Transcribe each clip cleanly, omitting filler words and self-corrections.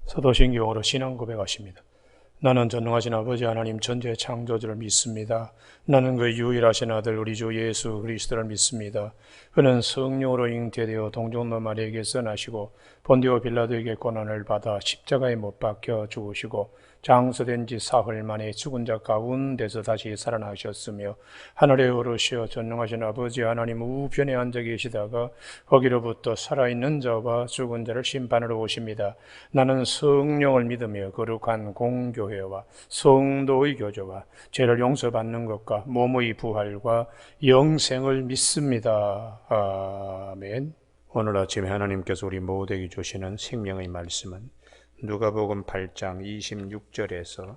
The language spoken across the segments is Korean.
사도신경으로 신앙 고백하십니다. 나는 전능하신 아버지 하나님 전지의 창조주를 믿습니다. 나는 그 유일하신 아들 우리 주 예수 그리스도를 믿습니다. 그는 성령으로 잉태되어 동정녀 마리아에게서 나시고 본디오 빌라도에게 고난을 받아 십자가에 못 박혀 죽으시고 장서된 지 사흘 만에 죽은 자 가운데서 다시 살아나셨으며 하늘에 오르시어 전능하신 아버지 하나님 우편에 앉아 계시다가 거기로부터 살아있는 자와 죽은 자를 심판하러 오십니다. 나는 성령을 믿으며 거룩한 공교회와 성도의 교제와 죄를 용서받는 것과 몸의 부활과 영생을 믿습니다. 아멘. 오늘 아침에 하나님께서 우리 모두에게 주시는 생명의 말씀은 누가복음 8장 26절에서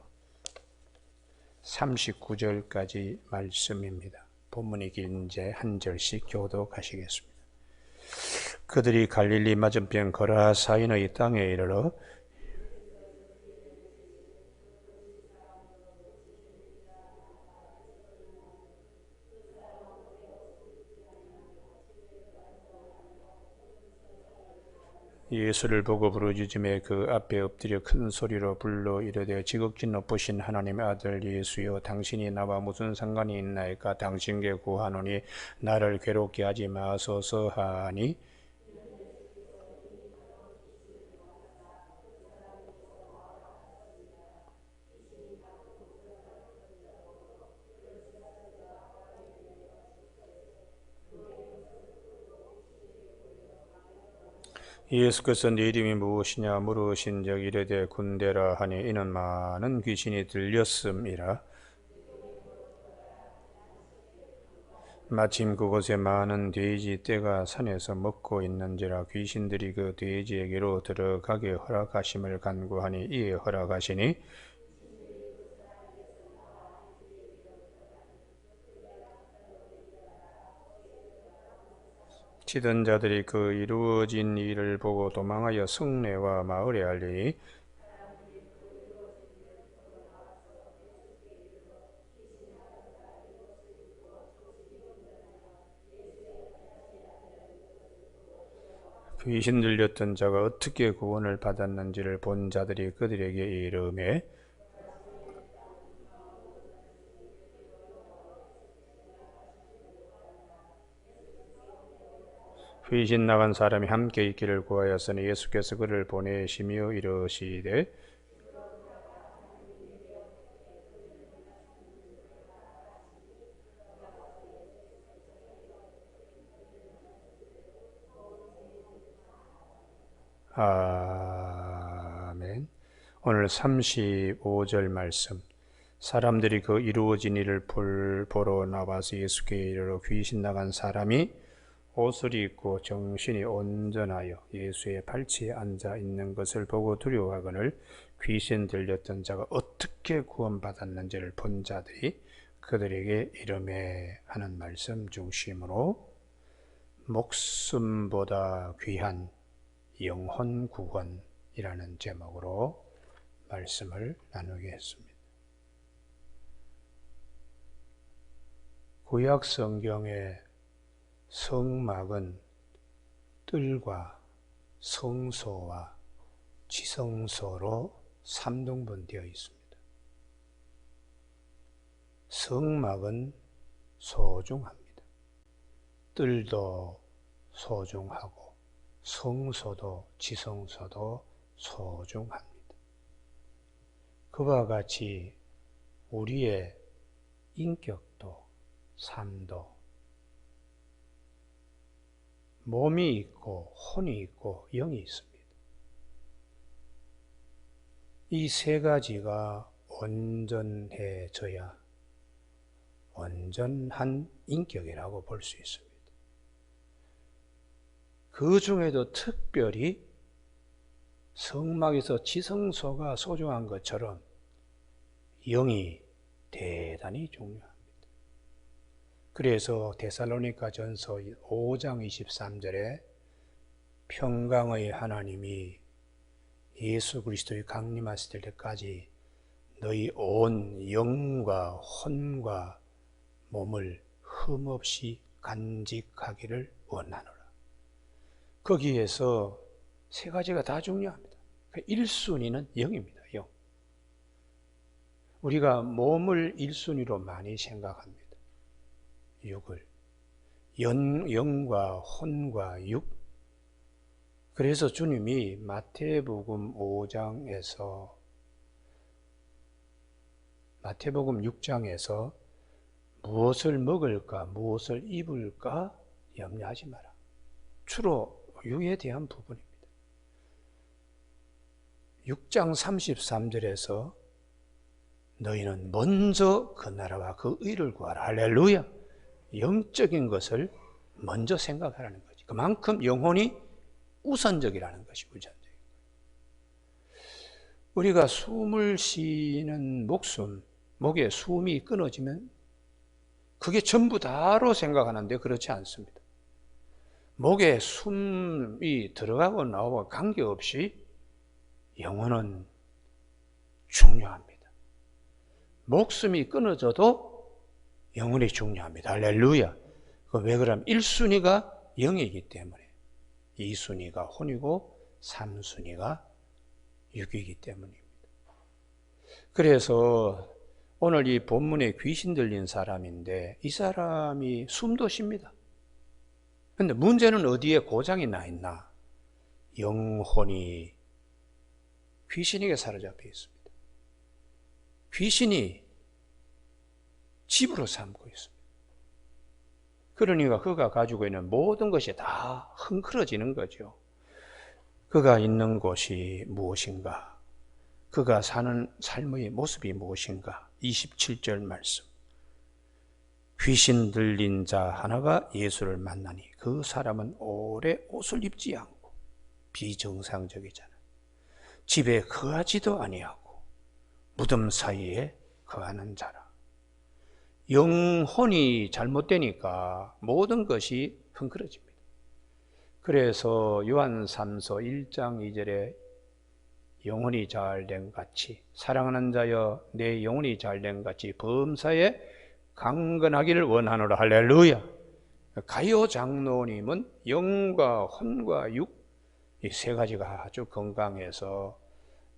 39절까지 말씀입니다. 본문이 긴제 한 절씩 교독하시겠습니다. 그들이 갈릴리 맞은편 거라사인의 땅에 이르러 예수를 보고 부르짖음에 그 앞에 엎드려 큰 소리로 불러 이르되 지극히 높으신 하나님의 아들 예수여, 당신이 나와 무슨 상관이 있나이까? 당신께 구하노니 나를 괴롭게 하지 마소서 하니 예수께서 네 이름이 무엇이냐 물으신즉 이르되 군대라 하니 이는 많은 귀신이 들렸음이라. 마침 그곳에 많은 돼지 떼가 산에서 먹고 있는지라 귀신들이 그 돼지에게로 들어가게 허락하심을 간구하니 이에 허락하시니 치던 자들이 그 이루어진 일을 보고 도망하여 성내와 마을에 알리니 귀신 들렸던 자가 어떻게 구원을 받았는지를 본 자들이 그들에게 이르매 귀신 나간 사람이 함께 있기를 구하였으니 예수께서 그를 보내시며 이르시되 아멘. 오늘 35절 말씀. 사람들이 그 이루어진 일을 보러 나와서 예수께 이르러 귀신 나간 사람이 옷을 입고 정신이 온전하여 예수의 발치에 앉아 있는 것을 보고 두려워하거늘 귀신 들렸던 자가 어떻게 구원받았는지를 본 자들이 그들에게 이르매 하는 말씀 중심으로 목숨보다 귀한 영혼 구원이라는 제목으로 말씀을 나누겠습니다. 구약 성경의 성막은 뜰과 성소와 지성소로 3등분 되어 있습니다. 성막은 소중합니다. 뜰도 소중하고 성소도 지성소도 소중합니다. 그와 같이 우리의 인격도 삶도 몸이 있고 혼이 있고 영이 있습니다. 이 세 가지가 온전해져야 온전한 인격이라고 볼 수 있습니다. 그 중에도 특별히 성막에서 지성소가 소중한 것처럼 영이 대단히 중요합니다. 그래서 데살로니가전서 5장 23절에 평강의 하나님이 예수 그리스도의 강림하실 때까지 너희 온 영과 혼과 몸을 흠없이 간직하기를 원하노라. 거기에서 세 가지가 다 중요합니다. 1순위는 영입니다. 영. 우리가 몸을 1순위로 많이 생각합니다. 육을. 영과 혼과 육. 그래서 주님이 마태복음 6장에서 무엇을 먹을까, 무엇을 입을까 염려하지 마라. 주로 육에 대한 부분입니다. 6장 33절에서 너희는 먼저 그 나라와 그 의를 구하라. 할렐루야. 영적인 것을 먼저 생각하라는 거지. 그만큼 영혼이 우선적이라는 것이 우선적인 거예요. 우리가 숨을 쉬는 목에 숨이 끊어지면 그게 전부 다로 생각하는데 그렇지 않습니다. 목에 숨이 들어가고 나오고 관계없이 영혼은 중요합니다. 목숨이 끊어져도 영혼이 중요합니다. 할렐루야. 왜 그러면 1순위가 영이기 때문에 2순위가 혼이고 3순위가 육이기 때문입니다. 그래서 오늘 이 본문에 귀신 들린 사람인데 이 사람이 숨도 쉽니다. 그런데 문제는 어디에 고장이 나 있나? 영혼이 귀신에게 사로잡혀 있습니다. 귀신이 집으로 삼고 있습니다. 그러니까 그가 가지고 있는 모든 것이 다 흥크러지는 거죠. 그가 있는 곳이 무엇인가? 그가 사는 삶의 모습이 무엇인가? 27절 말씀. 귀신 들린 자 하나가 예수를 만나니 그 사람은 오래 옷을 입지 않고 비정상적이잖아요. 집에 거하지도 아니하고 무덤 사이에 거하는 자라. 영혼이 잘못되니까 모든 것이 흥그러집니다. 그래서 요한 3서 1장 2절에 영혼이 잘된 같이 사랑하는 자여 내 영혼이 잘된 같이 범사에 강건하기를 원하노라. 할렐루야. 가요 장로님은 영과 혼과 육 이 세 가지가 아주 건강해서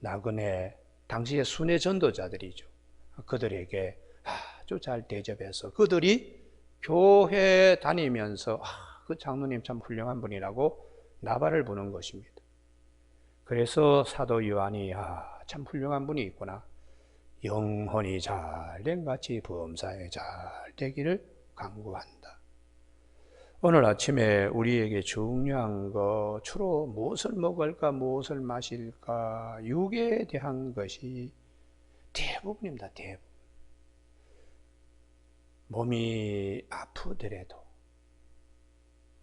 나그네 당시의 순회 전도자들이죠. 그들에게 아주 잘 대접해서 그들이 교회 다니면서 그 장로님 참 훌륭한 분이라고 나발을 부는 것입니다. 그래서 사도 요한이 참 훌륭한 분이 있구나. 영혼이 잘된 같이 범사에 잘 되기를 간구한다. 오늘 아침에 우리에게 중요한 거 주로 무엇을 먹을까 무엇을 마실까 육에 대한 것이 대부분입니다. 대부분. 몸이 아프더라도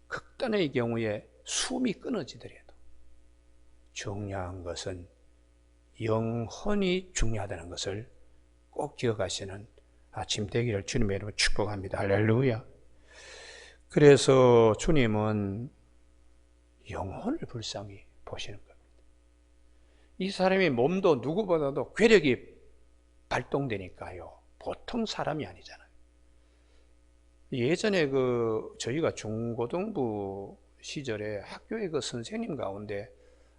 극단의 경우에 숨이 끊어지더라도 중요한 것은 영혼이 중요하다는 것을 꼭 기억하시는 아침 되기를 주님의 이름으로 축복합니다. 할렐루야. 그래서 주님은 영혼을 불쌍히 보시는 겁니다. 이 사람의 몸도 누구보다도 괴력이 발동되니까요. 보통 사람이 아니잖아요. 예전에 저희가 중고등부 시절에 학교의 선생님 가운데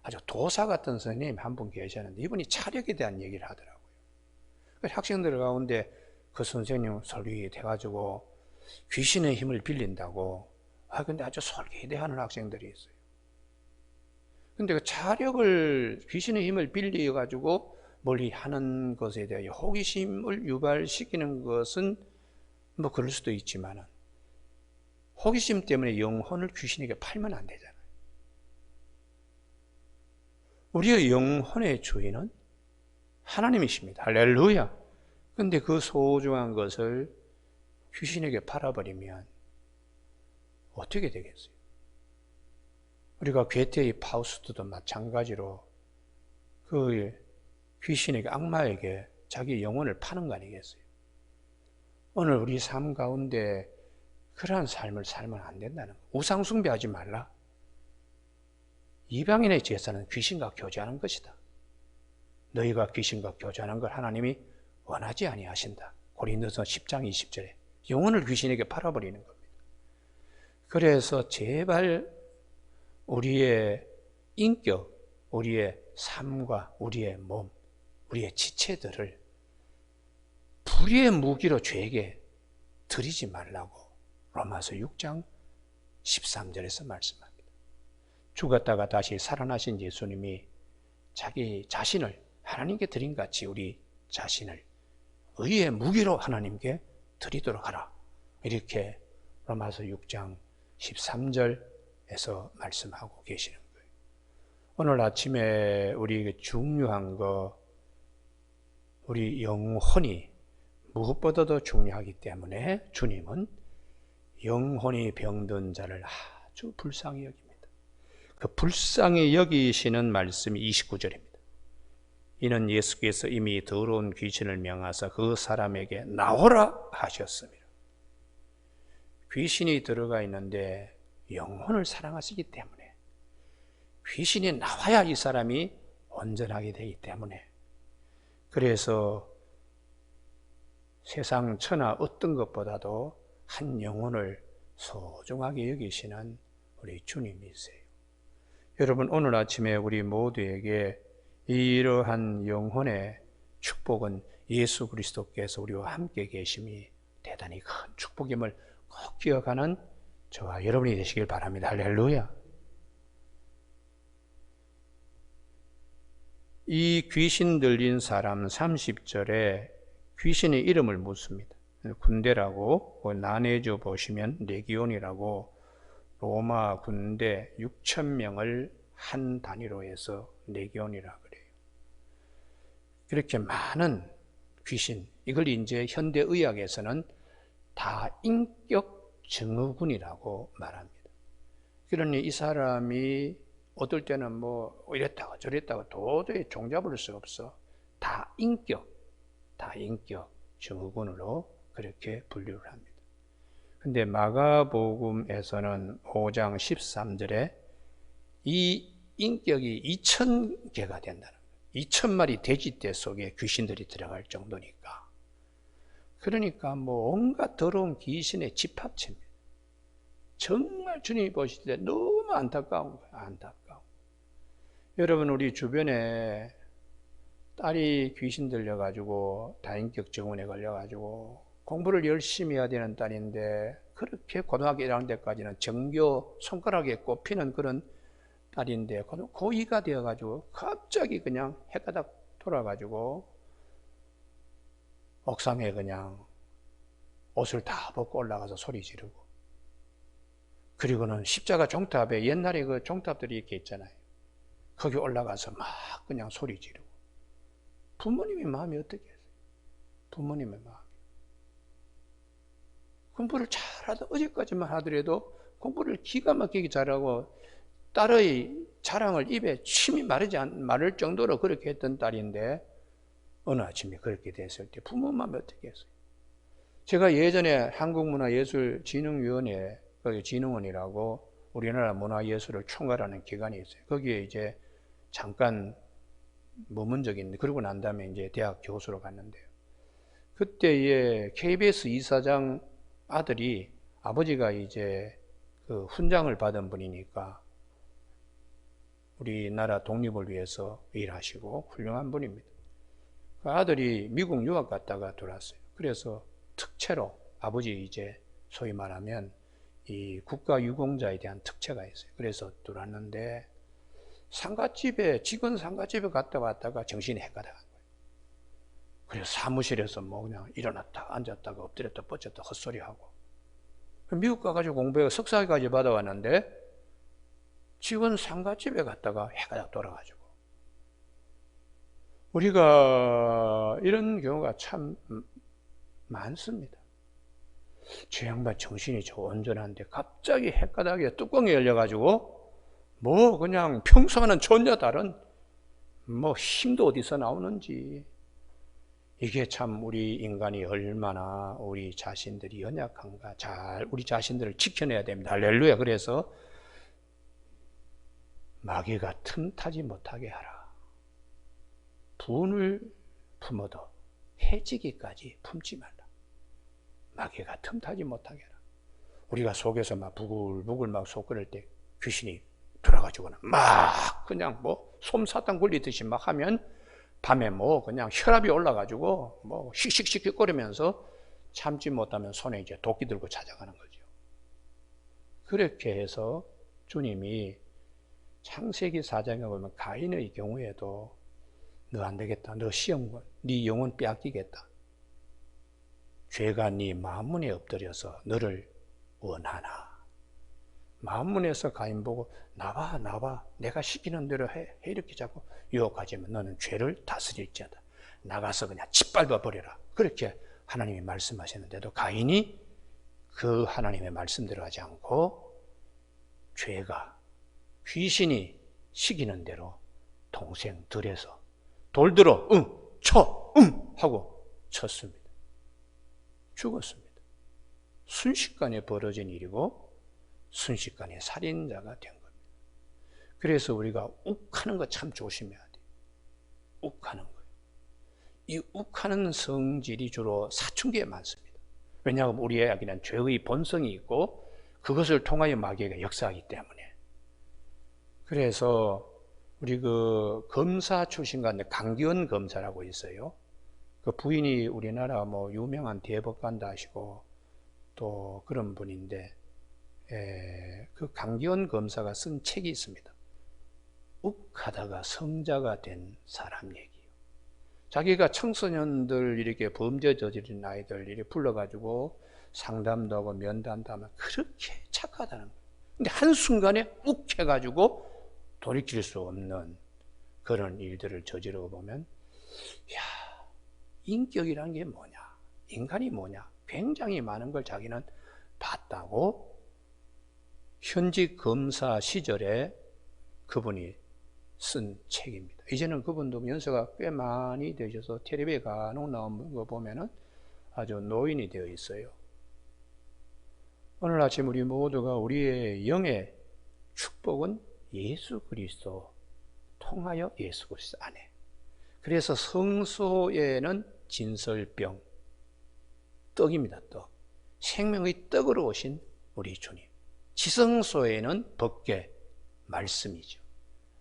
아주 도사 같은 선생님이 한 분 계셨는데 이분이 차력에 대한 얘기를 하더라고요. 학생들 가운데 그 선생님 설득해가지고 귀신의 힘을 빌린다고 근데 아주 솔깃해하는 학생들이 있어요. 근데 그 차력을 귀신의 힘을 빌려가지고 멀리 하는 것에 대해 호기심을 유발시키는 것은 뭐 그럴 수도 있지만은 호기심 때문에 영혼을 귀신에게 팔면 안 되잖아요. 우리의 영혼의 주인은 하나님이십니다. 할렐루야. 근데 그 소중한 것을 귀신에게 팔아버리면 어떻게 되겠어요? 우리가 괴테의 파우스트도 마찬가지로 그 귀신에게 악마에게 자기 영혼을 파는 거 아니겠어요? 오늘 우리 삶 가운데 그러한 삶을 살면 안 된다는 거예요. 우상 숭배하지 말라. 이방인의 제사는 귀신과 교제하는 것이다. 너희가 귀신과 교제하는 걸 하나님이 원하지 아니하신다. 고린도서 10장 20절에 영혼을 귀신에게 팔아버리는 겁니다. 그래서 제발 우리의 인격, 우리의 삶과 우리의 몸, 우리의 지체들을 불의의 무기로 죄에게 드리지 말라고 로마서 6장 13절에서 말씀합니다. 죽었다가 다시 살아나신 예수님이 자기 자신을 하나님께 드린 같이 우리 자신을 의의 무기로 하나님께 드리도록 하라. 이렇게 로마서 6장 13절에서 말씀하고 계시는 거예요. 오늘 아침에 우리 중요한 거, 우리 영혼이 무엇보다도 중요하기 때문에 주님은 영혼이 병든 자를 아주 불쌍히 여깁니다. 그 불쌍히 여기시는 말씀이 29절입니다. 이는 예수께서 이미 더러운 귀신을 명하사 그 사람에게 나오라 하셨습니다. 귀신이 들어가 있는데 영혼을 사랑하시기 때문에 귀신이 나와야 이 사람이 온전하게 되기 때문에, 그래서 세상 천하 어떤 것보다도 한 영혼을 소중하게 여기시는 우리 주님이세요. 여러분, 오늘 아침에 우리 모두에게 이러한 영혼의 축복은 예수 그리스도께서 우리와 함께 계심이 대단히 큰 축복임을 꼭 기억하는 저와 여러분이 되시길 바랍니다. 할렐루야. 이 귀신 들린 사람 30절에 귀신의 이름을 묻습니다. 군대라고 나눠줘 보시면 레기온이라고 로마 군대 6,000명을 한 단위로 해서 레기온이라 그래요. 그렇게 많은 귀신, 이걸 이제 현대의학에서는 다인격 증후군이라고 말합니다. 그러니 이 사람이 어떨 때는 뭐 이랬다가 저랬다가 도저히 종잡을 수 없어. 다인격 증후군으로 그렇게 분류를 합니다. 근데 마가복음에서는 5장 13절에 이 인격이 2,000개가 된다는 거예요. 2,000마리 돼지떼 속에 귀신들이 들어갈 정도니까. 그러니까 뭐 온갖 더러운 귀신의 집합체입니다. 정말 주님이 보실 때 너무 안타까운 거예요. 안타까운. 여러분, 우리 주변에 딸이 귀신 들려가지고 다인격 증후군에 걸려가지고 공부를 열심히 해야 되는 딸인데, 그렇게 고등학교 1학년 때까지는 정교 손가락에 꼽히는 그런 딸인데 고2가 되어가지고 갑자기 그냥 해가 딱 돌아가지고 옥상에 그냥 옷을 다 벗고 올라가서 소리 지르고, 그리고는 십자가 종탑에 옛날에 그 종탑들이 이렇게 있잖아요. 거기 올라가서 막 그냥 소리 지르고. 부모님의 마음이 어떻게 했어요? 부모님의 마음. 공부를 잘하다, 어제까지만 하더라도 공부를 기가 막히게 잘하고 딸의 자랑을 입에 침이 마를 정도로 그렇게 했던 딸인데 어느 아침에 그렇게 됐을 때 부모 마음이 어떻게 했어요? 제가 예전에 한국문화예술진흥위원회, 거기 진흥원이라고 우리나라 문화예술을 총괄하는 기관이 있어요. 거기에 이제 잠깐 머문 적이 있는데, 그러고 난 다음에 이제 대학 교수로 갔는데요. 그때에 KBS 이사장 아들이, 아버지가 이제 그 훈장을 받은 분이니까 우리나라 독립을 위해서 일하시고 훌륭한 분입니다. 그 아들이 미국 유학 갔다가 돌아왔어요. 그래서 특채로 아버지 이제 소위 말하면 이 국가유공자에 대한 특채가 있어요. 그래서 들어왔는데 상가집에, 직원 상가집에 갔다 왔다가 정신이 헷가닥한 거예요. 그래서 사무실에서 뭐 그냥 일어났다가 앉았다가 엎드렸다 뻗쳤다 헛소리하고, 미국 가가지고 공부해 석사까지 받아왔는데 직원 상가집에 갔다가 헷가닥 돌아가지고. 우리가 이런 경우가 참 많습니다. 저 양반 정신이 저 온전한데 갑자기 헷가닥에 뚜껑이 열려가지고 뭐 그냥 평소와는 전혀 다른 뭐 힘도 어디서 나오는지. 이게 참 우리 인간이 얼마나 우리 자신들이 연약한가, 잘 우리 자신들을 지켜내야 됩니다. 할렐루야. 그래서 마귀가 틈타지 못하게 하라. 분을 품어도 해지기까지 품지 말라. 마귀가 틈타지 못하게 하라. 우리가 속에서 막 부글부글 막 속 끓일 때 귀신이 들어가지고는 막 그냥 뭐 솜사탕 굴리듯이 막 하면 밤에 뭐 그냥 혈압이 올라가지고 뭐 씩씩씩거리면서 참지 못하면 손에 이제 도끼 들고 찾아가는 거죠. 그렇게 해서 주님이 창세기 4장에 보면 가인의 경우에도 너 안 되겠다. 너 시험, 네 영혼 빼앗기겠다. 죄가 네 마음문에 엎드려서 너를 원하나. 마음문에서 가인 보고 나봐 내가 시키는 대로 해 이렇게 자꾸 유혹하지만 너는 죄를 다스릴지어다. 나가서 그냥 짓밟아 버려라. 그렇게 하나님이 말씀하셨는데도 가인이 그 하나님의 말씀대로 하지 않고 죄가 귀신이 시키는 대로 동생 들에서 돌 들어 하고 쳤습니다. 죽었습니다. 순식간에 벌어진 일이고 순식간에 살인자가 된 겁니다. 그래서 우리가 욱하는 거 참 조심해야 돼요. 욱하는 거예요. 이 욱하는 성질이 주로 사춘기에 많습니다. 왜냐하면 우리에게는 죄의 본성이 있고 그것을 통하여 마귀가 역사하기 때문에. 그래서 우리 그 검사 출신 가운데 강기원 검사라고 있어요. 그 부인이 우리나라 뭐 유명한 대법관도 하시고 또 그런 분인데, 그 강기원 검사가 쓴 책이 있습니다. 욱하다가 성자가 된 사람 얘기예요. 자기가 청소년들 이렇게 범죄 저지른 아이들 이렇게 불러가지고 상담도 하고 면담도 하면 그렇게 착하다는 거예요. 근데 한순간에 욱해가지고 돌이킬 수 없는 그런 일들을 저지르고 보면, 야, 인격이란 게 뭐냐? 인간이 뭐냐? 굉장히 많은 걸 자기는 봤다고 현직 검사 시절에 그분이 쓴 책입니다. 이제는 그분도 연세가 꽤 많이 되셔서 텔레비에 간혹 나온 거 보면은 아주 노인이 되어 있어요. 오늘 아침 우리 모두가 우리의 영의 축복은 예수 그리스도 통하여 예수 그리스도 안에. 그래서 성소에는 진설병, 떡입니다. 떡. 생명의 떡으로 오신 우리 주님. 지성소에는 법궤, 말씀이죠.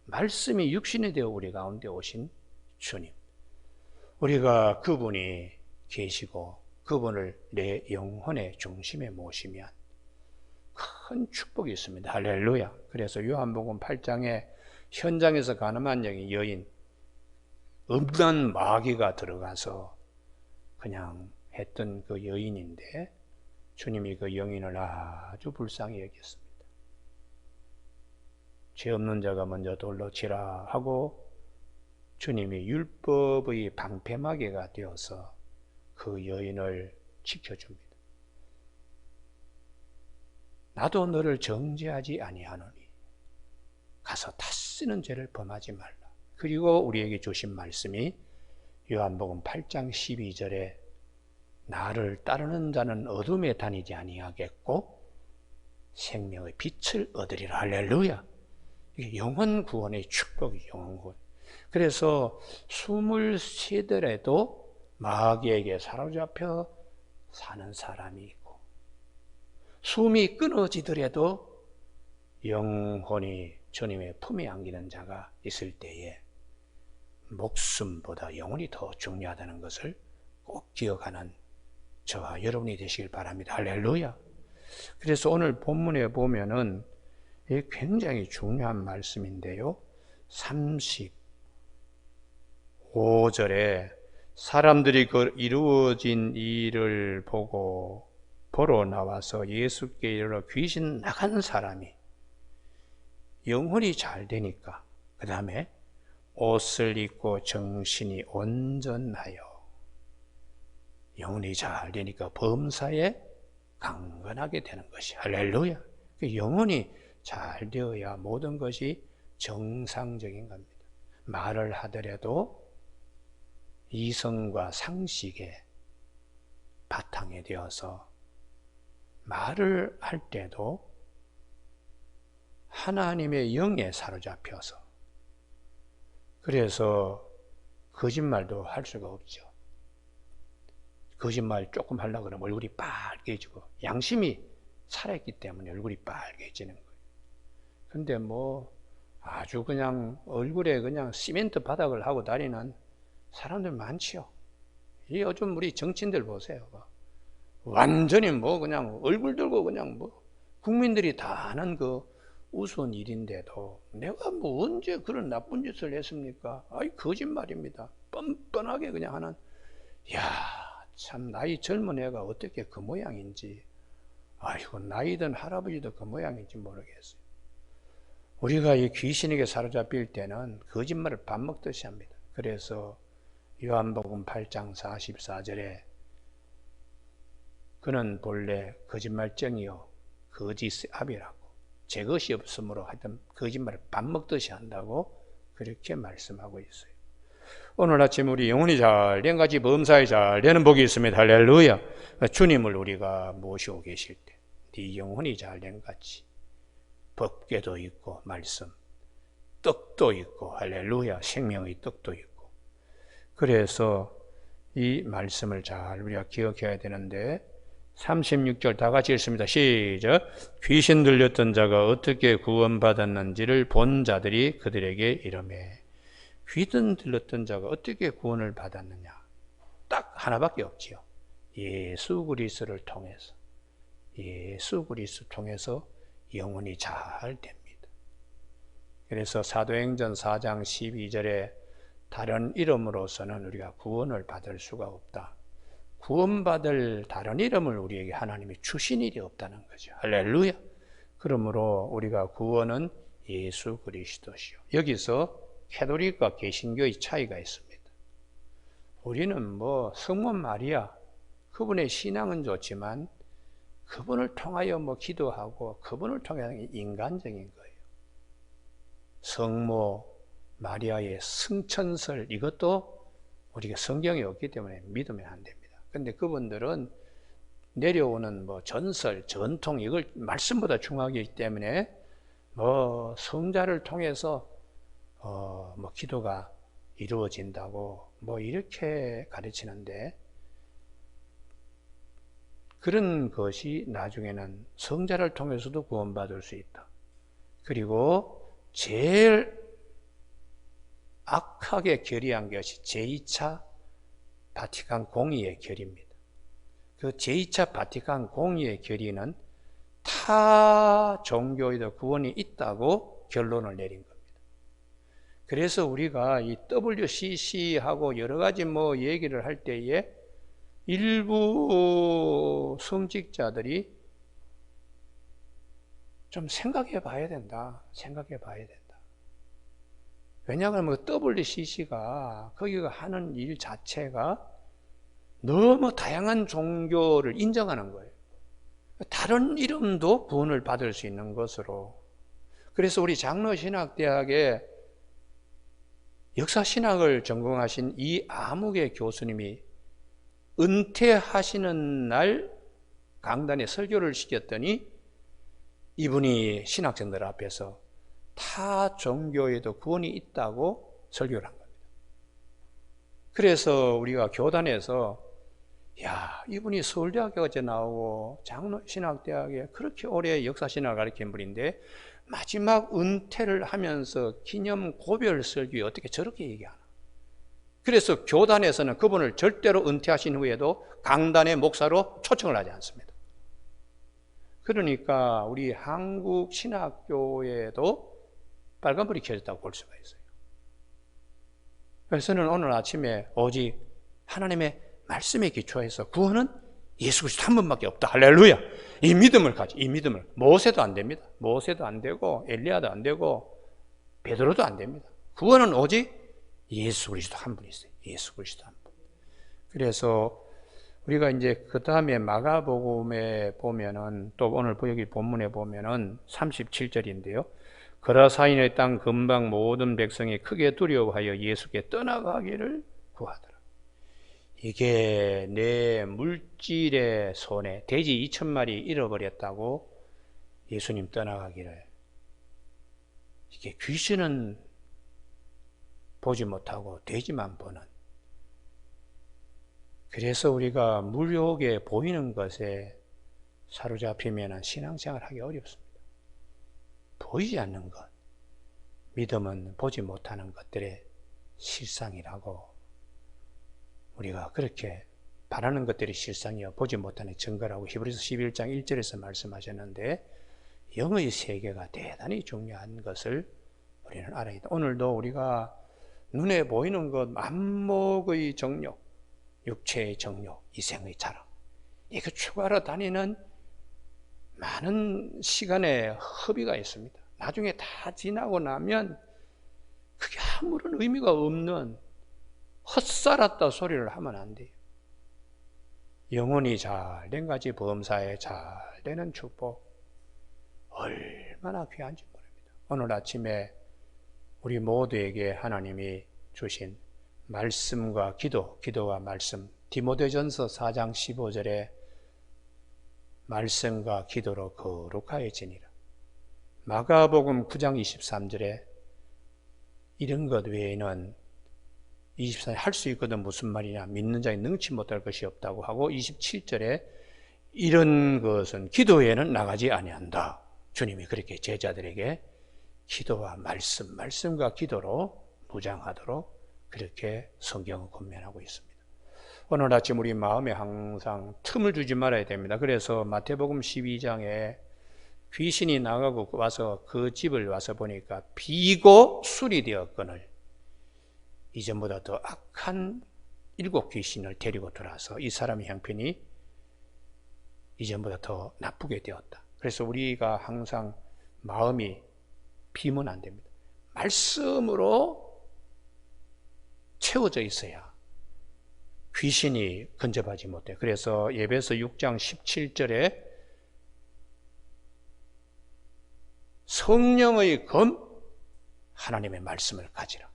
말씀이 육신이 되어 우리 가운데 오신 주님. 우리가 그분이 계시고 그분을 내 영혼의 중심에 모시면 큰 축복이 있습니다. 할렐루야. 그래서 요한복음 8장에 현장에서 가늠한 여인, 없는 마귀가 들어가서 그냥 했던 그 여인인데 주님이 그 여인을 아주 불쌍히 여겼습니다. 죄 없는 자가 먼저 돌로 치라 하고 주님이 율법의 방패막이가 되어서 그 여인을 지켜줍니다. 나도 너를 정죄하지 아니하노니 가서 다시는 죄를 범하지 말라. 그리고 우리에게 주신 말씀이 요한복음 8장 12절에 나를 따르는 자는 어둠에 다니지 아니하겠고 생명의 빛을 얻으리라. 할렐루야. 이게 영혼 구원의 축복이 영혼 구원. 그래서 숨을 쉬더라도 마귀에게 사로잡혀 사는 사람이 있고 숨이 끊어지더라도 영혼이 주님의 품에 안기는 자가 있을 때에 목숨보다 영혼이 더 중요하다는 것을 꼭 기억하는 저와 여러분이 되시길 바랍니다. 할렐루야. 그래서 오늘 본문에 보면은 굉장히 중요한 말씀인데요. 35절에 사람들이 그 이루어진 일을 보러 나와서 예수께 이르러 귀신 나간 사람이 영혼이 잘 되니까 그 다음에 옷을 입고 정신이 온전하여 영혼이 잘 되니까 범사에 강건하게 되는 것이 할렐루야. 영혼이 잘 되어야 모든 것이 정상적인 겁니다. 말을 하더라도 이성과 상식의 바탕에 되어서 말을 할 때도 하나님의 영에 사로잡혀서 그래서 거짓말도 할 수가 없죠. 거짓말 조금 하려고 그러면 얼굴이 빨개지고 양심이 살아있기 때문에 얼굴이 빨개지는 거예요. 근데 뭐 아주 그냥 얼굴에 그냥 시멘트 바닥을 하고 다니는 사람들 많지요. 이 요즘 우리 정치인들 보세요. 완전히 뭐 그냥 얼굴 들고 그냥 뭐 국민들이 다 아는 그 우스운 일인데도 내가 뭐 언제 그런 나쁜 짓을 했습니까? 아이 거짓말입니다. 뻔뻔하게 그냥 하는. 야, 참 나이 젊은 애가 어떻게 그 모양인지, 아이고 나이 든 할아버지도 그 모양인지 모르겠어요. 우리가 이 귀신에게 사로잡힐 때는 거짓말을 밥 먹듯이 합니다. 그래서 요한복음 8장 44절에 그는 본래 거짓말쟁이요 거짓의 아비라고, 제 것이 없으므로 하여튼 거짓말을 밥 먹듯이 한다고 그렇게 말씀하고 있어요. 오늘 아침 우리 영혼이 잘 된 같이 범사에 잘 되는 복이 있습니다. 할렐루야. 주님을 우리가 모시고 계실 때 네 영혼이 잘 된 같이 법궤도 있고 말씀, 떡도 있고, 할렐루야, 생명의 떡도 있고. 그래서 이 말씀을 잘 우리가 기억해야 되는데 36절 다 같이 읽습니다. 시작. 귀신 들렸던 자가 어떻게 구원받았는지를 본 자들이 그들에게 이르매. 귀신 들렸던 자가 어떻게 구원을 받았느냐? 딱 하나밖에 없지요. 예수 그리스도를 통해서. 예수 그리스도 통해서 영혼이 잘 됩니다. 그래서 사도행전 4장 12절에 다른 이름으로서는 우리가 구원을 받을 수가 없다. 구원받을 다른 이름을 우리에게 하나님이 주신 일이 없다는 거죠. 할렐루야. 그러므로 우리가 구원은 예수 그리스도시요. 여기서 캐톨릭과 개신교의 차이가 있습니다. 우리는 뭐 성모 마리아 그분의 신앙은 좋지만 그분을 통하여 뭐 기도하고 그분을 통해서 인간적인 거예요. 성모 마리아의 승천설 이것도 우리가 성경에 없기 때문에 믿으면 안 됩니다. 근데 그분들은 내려오는 뭐 전설, 전통 이걸 말씀보다 중요하기 때문에 뭐 성자를 통해서 뭐 기도가 이루어진다고 뭐 이렇게 가르치는데, 그런 것이 나중에는 성자를 통해서도 구원받을 수 있다. 그리고 제일 악하게 결의한 것이 제2차 바티칸 공의의 결의입니다. 그 제2차 바티칸 공의의 결의는 타 종교에도 구원이 있다고 결론을 내린 겁니다. 그래서 우리가 이 WCC하고 여러 가지 뭐 얘기를 할 때에 일부 성직자들이 좀 생각해 봐야 된다. 생각해 봐야 된다. 왜냐하면 WCC가 거기가 하는 일 자체가 너무 다양한 종교를 인정하는 거예요. 다른 이름도 구원을 받을 수 있는 것으로. 그래서 우리 장로신학대학에 역사신학을 전공하신 이 아무개 교수님이 은퇴하시는 날 강단에 설교를 시켰더니 이분이 신학생들 앞에서 타 종교에도 구원이 있다고 설교를 한 겁니다. 그래서 우리가 교단에서 야, 이분이 서울대학교에 나오고 장로신학대학에 그렇게 오래 역사신학을 가르친 분인데 마지막 은퇴를 하면서 기념 고별 설교에 어떻게 저렇게 얘기하나? 그래서 교단에서는 그분을 절대로 은퇴하신 후에도 강단의 목사로 초청을 하지 않습니다. 그러니까 우리 한국 신학교에도 빨간불이 켜졌다고 볼 수가 있어요. 그래서 저는 오늘 아침에 오직 하나님의 말씀에 기초해서 구원은 예수 그리스도 한 분밖에 없다. 할렐루야. 이 믿음을 가지. 이 믿음을. 모세도 안 됩니다. 모세도 안 되고 엘리야도 안 되고 베드로도 안 됩니다. 구원은 오직 예수 그리스도 한 분 있어요. 예수 그리스도 한 분. 그래서 우리가 이제 그 다음에 마가복음에 보면은 또 오늘 여기 본문에 보면은 37절인데요. 거라사인의 땅 근방 모든 백성이 크게 두려워하여 예수께 떠나가기를 구하더라. 이게 내 물질의 손에 돼지 2,000마리 잃어버렸다고 예수님 떠나가기를. 이게 귀신은 보지 못하고 돼지만 보는. 그래서 우리가 물욕에 보이는 것에 사로잡히면 신앙생활 하기 어렵습니다. 보이지 않는 것, 믿음은 보지 못하는 것들의 실상이라고, 우리가 그렇게 바라는 것들이 실상이요 보지 못하는 증거라고 히브리서 11장 1절에서 말씀하셨는데, 영의 세계가 대단히 중요한 것을 우리는 알아야 돼. 오늘도 우리가 눈에 보이는 것, 안목의 정욕, 육체의 정욕, 이생의 자랑, 이거 추구하러 다니는 많은 시간의 허비가 있습니다. 나중에 다 지나고 나면 그게 아무런 의미가 없는 헛살았다 소리를 하면 안 돼요. 영혼이 잘 된 가지 범사에 잘 되는 축복, 얼마나 귀한지 모릅니다. 오늘 아침에 우리 모두에게 하나님이 주신 말씀과 기도와 말씀, 디모데전서 4장 15절에 말씀과 기도로 거룩하여지니라. 마가복음 9장 23절에 이런 것 외에는 24절에 할 수 있거든 무슨 말이냐, 믿는 자에 능치 못할 것이 없다고 하고, 27절에 이런 것은 기도 외에는 나가지 아니한다. 주님이 그렇게 제자들에게 기도와 말씀과 기도로 무장하도록 그렇게 성경은 권면하고 있습니다. 오늘 아침 우리 마음에 항상 틈을 주지 말아야 됩니다. 그래서 마태복음 12장에 귀신이 나가고 와서 그 집을 와서 보니까 비고 술이 되었거늘 이전보다 더 악한 7 귀신을 데리고 들어와서 이 사람의 형편이 이전보다 더 나쁘게 되었다. 그래서 우리가 항상 마음이 비면 안 됩니다. 말씀으로 채워져 있어야 귀신이 근접하지 못해. 그래서 예배서 6장 17절에 성령의 검, 하나님의 말씀을 가지라.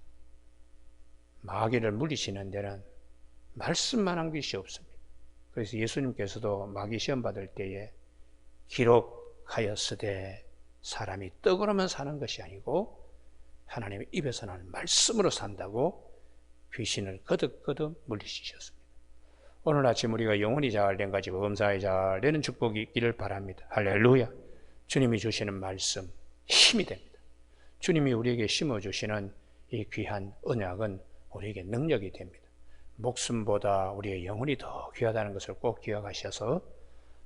마귀를 물리치는 데는 말씀만 한 것이 없습니다. 그래서 예수님께서도 마귀 시험 받을 때에 기록하였으되 사람이 떡으로만 사는 것이 아니고 하나님의 입에서 나는 말씀으로 산다고 귀신을 거듭거듭 물리치셨습니다. 오늘 아침 우리가 영혼이 잘된 가지 범사에 잘되는 축복이 있기를 바랍니다. 할렐루야. 주님이 주시는 말씀 힘이 됩니다. 주님이 우리에게 심어주시는 이 귀한 언약은 우리에게 능력이 됩니다. 목숨보다 우리의 영혼이 더 귀하다는 것을 꼭 기억하셔서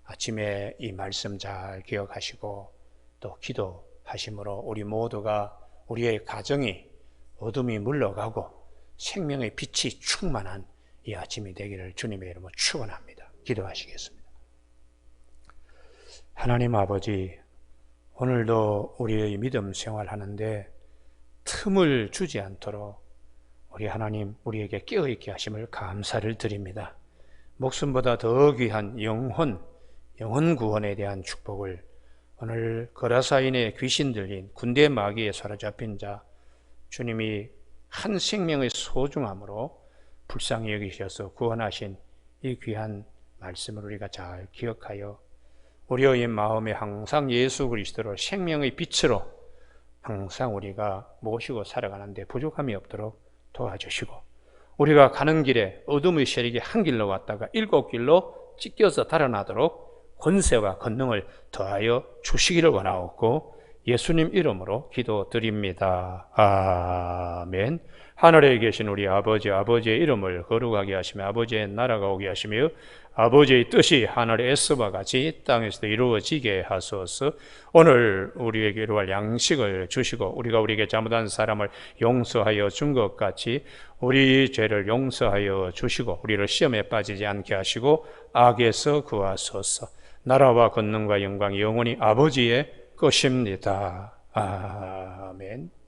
아침에 이 말씀 잘 기억하시고 또 기도하심으로 우리 모두가 우리의 가정이 어둠이 물러가고 생명의 빛이 충만한 이 아침이 되기를 주님의 이름으로 축원합니다. 기도하시겠습니다. 하나님 아버지, 오늘도 우리의 믿음 생활하는데 틈을 주지 않도록 우리 하나님 우리에게 깨어있게 하심을 감사를 드립니다. 목숨보다 더 귀한 영혼 구원에 대한 축복을 오늘 거라사인의 귀신 들린 군대 마귀에 사로잡힌 자 주님이 한 생명의 소중함으로 불쌍히 여기셔서 구원하신 이 귀한 말씀을 우리가 잘 기억하여 우리의 마음에 항상 예수 그리스도를 생명의 빛으로 항상 우리가 모시고 살아가는데 부족함이 없도록 도와주시고, 우리가 가는 길에 어둠의 세력이 한 길로 왔다가 7 길로 찢겨서 달아나도록 권세와 권능을 더하여 주시기를 원하옵고 예수님 이름으로 기도드립니다. 아멘. 하늘에 계신 우리 아버지의 이름을 거룩하게 하시며 아버지의 나라가 오게 하시며 아버지의 뜻이 하늘에서와 같이 땅에서도 이루어지게 하소서. 오늘 우리에게 이루할 양식을 주시고 우리가 우리에게 잘못한 사람을 용서하여 준 것 같이 우리 죄를 용서하여 주시고 우리를 시험에 빠지지 않게 하시고 악에서 구하소서. 나라와 권능과 영광이 영원히 아버지의 것입니다. 아멘.